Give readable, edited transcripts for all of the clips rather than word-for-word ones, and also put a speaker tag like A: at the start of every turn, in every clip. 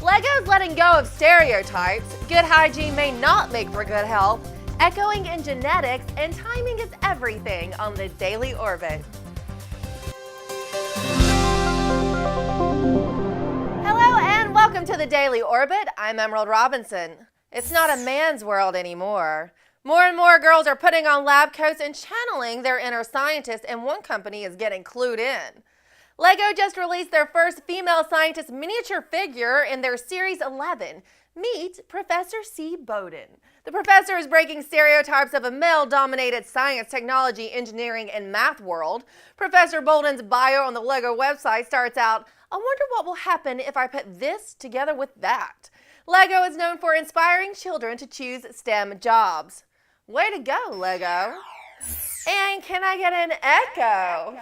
A: Lego's letting go of stereotypes. Good hygiene may not make for good health. Echoing in genetics, and timing is everything on the Daily Orbit. Hello and welcome to the Daily Orbit. I'm Emerald Robinson. It's not a man's world anymore. More and more girls are putting on lab coats and channeling their inner scientist, and one company is getting clued in. Lego just released their first female scientist miniature figure in their Series 11. Meet Professor C. Bodin. The professor is breaking stereotypes of a male-dominated science, technology, engineering, and math world. Professor Bodin's bio on the Lego website starts out, "I wonder what will happen if I put this together with that." Lego is known for inspiring children to choose STEM jobs. Way to go, Lego. And can I get an echo?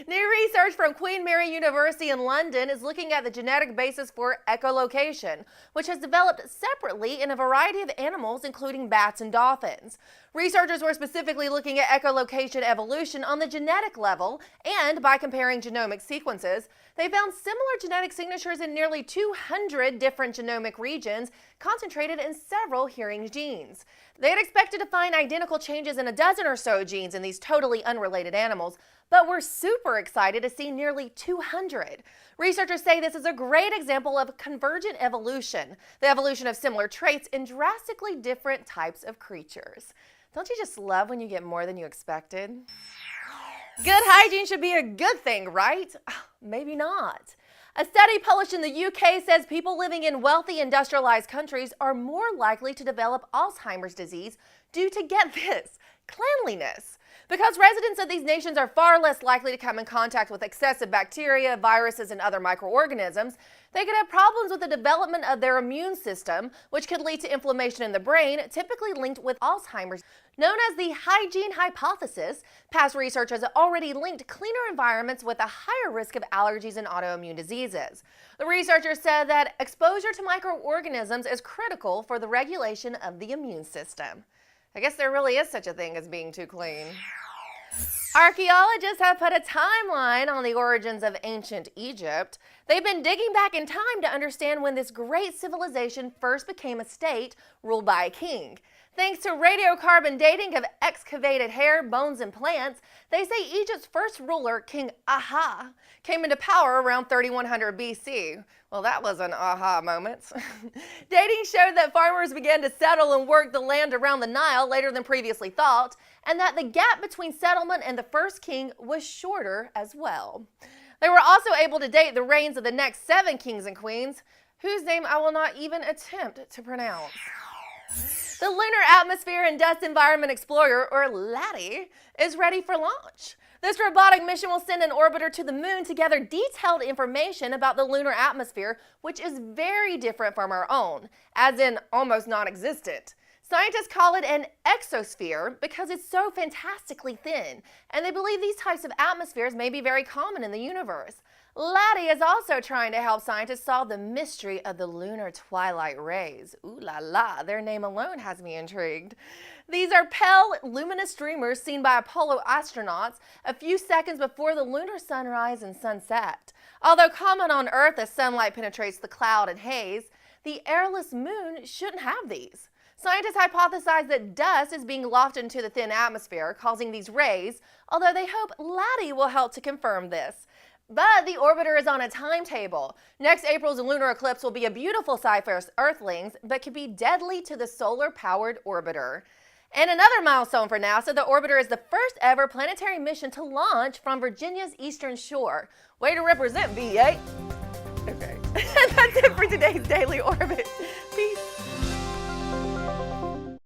A: New research from Queen Mary University in London is looking at the genetic basis for echolocation, which has developed separately in a variety of animals, including bats and dolphins. Researchers were specifically looking at echolocation evolution on the genetic level, and by comparing genomic sequences, they found similar genetic signatures in nearly 200 different genomic regions concentrated in several hearing genes. They had expected to find identical changes in a dozen or so genes in these totally unrelated animals, but we're super excited to see nearly 200. Researchers say this is a great example of convergent evolution, the evolution of similar traits in drastically different types of creatures. Don't you just love when you get more than you expected? Good hygiene should be a good thing, right? Maybe not. A study published in the UK says people living in wealthy industrialized countries are more likely to develop Alzheimer's disease due to, get this, cleanliness. Because residents of these nations are far less likely to come in contact with excessive bacteria, viruses, and other microorganisms, they could have problems with the development of their immune system, which could lead to inflammation in the brain, typically linked with Alzheimer's. Known as the hygiene hypothesis, past research has already linked cleaner environments with a higher risk of allergies and autoimmune diseases. The researchers said that exposure to microorganisms is critical for the regulation of the immune system. I guess there really is such a thing as being too clean. Archaeologists have put a timeline on the origins of ancient Egypt. They've been digging back in time to understand when this great civilization first became a state ruled by a king. Thanks to radiocarbon dating of excavated hair, bones, and plants, they say Egypt's first ruler, King Aha, came into power around 3100 BC. Well, that was an aha moment. Dating showed that farmers began to settle and work the land around the Nile later than previously thought, and that the gap between settlement and the first king was shorter as well. They were also able to date the reigns of the next 7 kings and queens, whose name I will not even attempt to pronounce. The Lunar Atmosphere and Dust Environment Explorer, or LADEE, is ready for launch. This robotic mission will send an orbiter to the moon to gather detailed information about the lunar atmosphere, which is very different from our own, as in almost non-existent. Scientists call it an exosphere because it's so fantastically thin, and they believe these types of atmospheres may be very common in the universe. LADEE is also trying to help scientists solve the mystery of the lunar twilight rays. Ooh la la, their name alone has me intrigued. These are pale, luminous streamers seen by Apollo astronauts a few seconds before the lunar sunrise and sunset. Although common on Earth as sunlight penetrates the cloud and haze, the airless moon shouldn't have these. Scientists hypothesize that dust is being lofted into the thin atmosphere, causing these rays, although they hope LADEE will help to confirm this. But the orbiter is on a timetable. Next April's lunar eclipse will be a beautiful sight for Earthlings, but could be deadly to the solar-powered orbiter. And another milestone for NASA, the orbiter is the first ever planetary mission to launch from Virginia's eastern shore. Way to represent, V8. Okay, that's it for today's Daily Orbit. Peace.